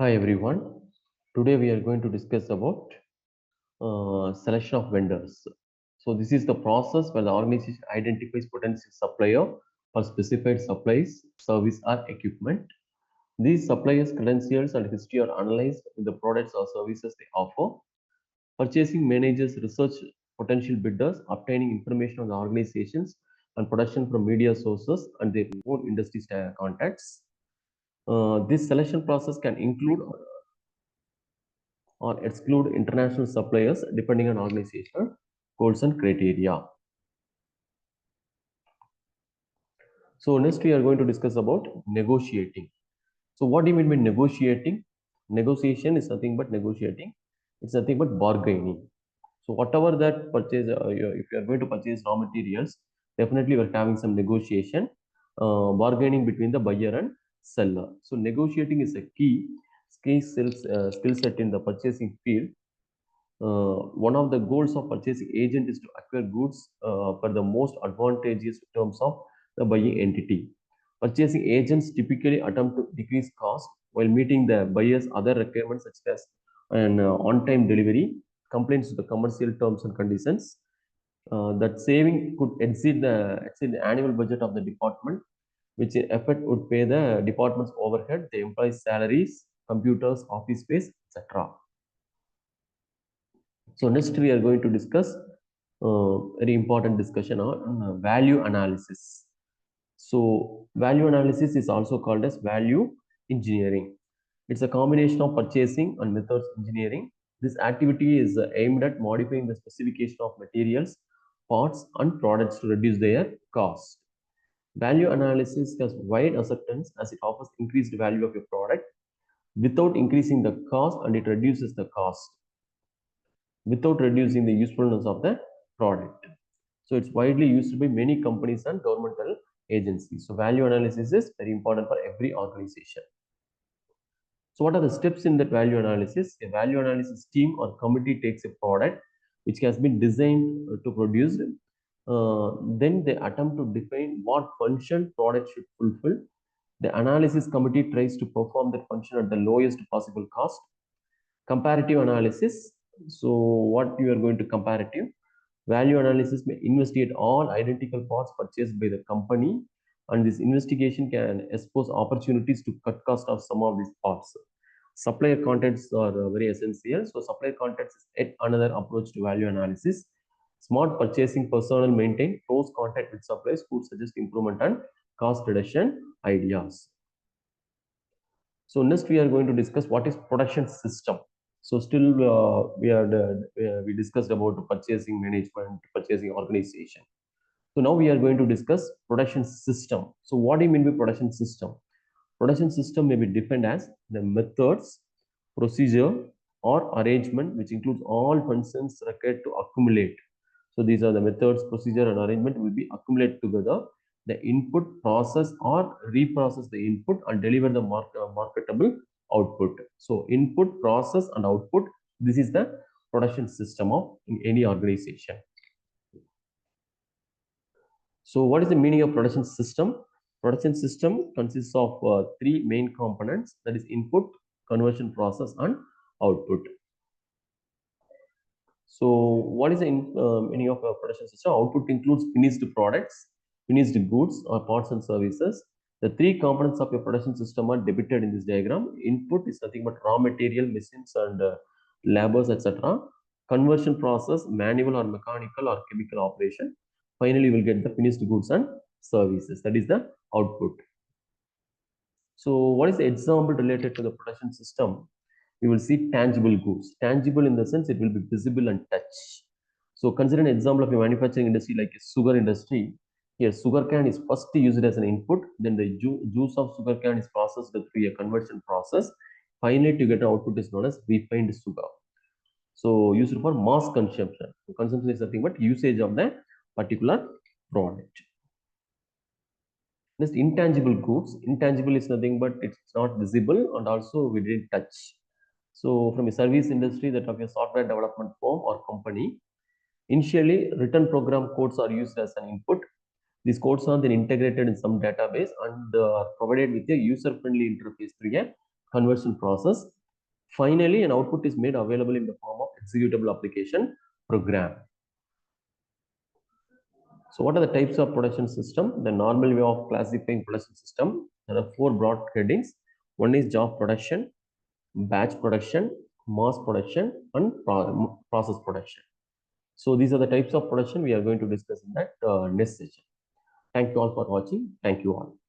Hi everyone. Today we are going to discuss about selection of vendors. So this is the process where the organization identifies potential supplier for specified supplies, service or equipment. These suppliers' credentials and history are analyzed with the products or services they offer. Purchasing managers research potential bidders, obtaining information on the organizations and production from media sources and their own industry contacts. This selection process can include or exclude international suppliers depending on organizational goals and criteria. So next we are going to discuss about negotiating. So what do you mean by negotiating? Negotiation is nothing but negotiating. It's nothing but bargaining. So whatever that purchase, if you are going to purchase raw materials, definitely we're having some negotiation, bargaining between the buyer and seller. So negotiating is a skill set in the purchasing field. One of the goals of purchasing agent is to acquire goods for the most advantageous terms of the buying entity. Purchasing agents typically attempt to decrease cost while meeting the buyer's other requirements such as an on-time delivery, complaints to the commercial terms and conditions. That saving could exceed the annual budget of the department, which in effect would pay the department's overhead, the employees' salaries, computers, office space, etc. So next we are going to discuss very important discussion on value analysis. So value analysis is also called as value engineering. It's a combination of purchasing and methods engineering. This activity is aimed at modifying the specification of materials, parts, and products to reduce their cost. Value analysis has wide acceptance as it offers increased value of your product without increasing the cost, and it reduces the cost without reducing the usefulness of the product. So it's widely used by many companies and governmental agencies. So value analysis is very important for every organization. So what are the steps in that value analysis? A value analysis team or committee takes a product which has been designed to produce. Then they attempt to define what function product should fulfill. The analysis committee tries to perform that function at the lowest possible cost. Comparative analysis. So what you are going to comparative? Value analysis may investigate all identical parts purchased by the company, and this investigation can expose opportunities to cut cost of some of these parts. Supplier contacts are very essential. So supplier contacts is yet another approach to value analysis. Smart purchasing personnel maintain close contact with suppliers who suggest improvement and cost reduction ideas. So next we are going to discuss what is production system. So still we discussed about purchasing management, purchasing organization. So now we are going to discuss production system. So what do you mean by production system? Production system may be defined as the methods, procedure, or arrangement which includes all functions required to accumulate. So these are the methods, procedure, and arrangement will be accumulated together. The input, process, or reprocess the input and deliver the marketable output. So input, process, and output. This is the production system of in any organization. So what is the meaning of production system? Production system consists of three main components, that is input, conversion process, and output. So what is the meaning of a production system? Output includes finished products, finished goods or parts and services. The three components of your production system are depicted in this diagram. Input is nothing but raw material, machines and labors, etc. Conversion process, manual or mechanical or chemical operation. Finally, you will get the finished goods and services. That is the output. So what is the example related to the production system? You will see tangible goods. Tangible in the sense it will be visible and touch. So consider an example of a manufacturing industry like a sugar industry. Here, sugar cane is first used as an input. Then the juice of sugar cane is processed through a conversion process. Finally, to get an output is known as refined sugar. So used for mass consumption. So consumption is nothing but usage of the particular product. Next, intangible goods. Intangible is nothing but it's not visible and also we didn't touch. So from a service industry, that of a software development firm or company, initially written program codes are used as an input. These codes are then integrated in some database and are provided with a user-friendly interface through a conversion process. Finally, an output is made available in the form of executable application program. So what are the types of production system? The normal way of classifying production system, there are four broad headings. One is job production, batch production, mass production, and process production. So these are the types of production we are going to discuss in that next session. Thank you all for watching. Thank you all.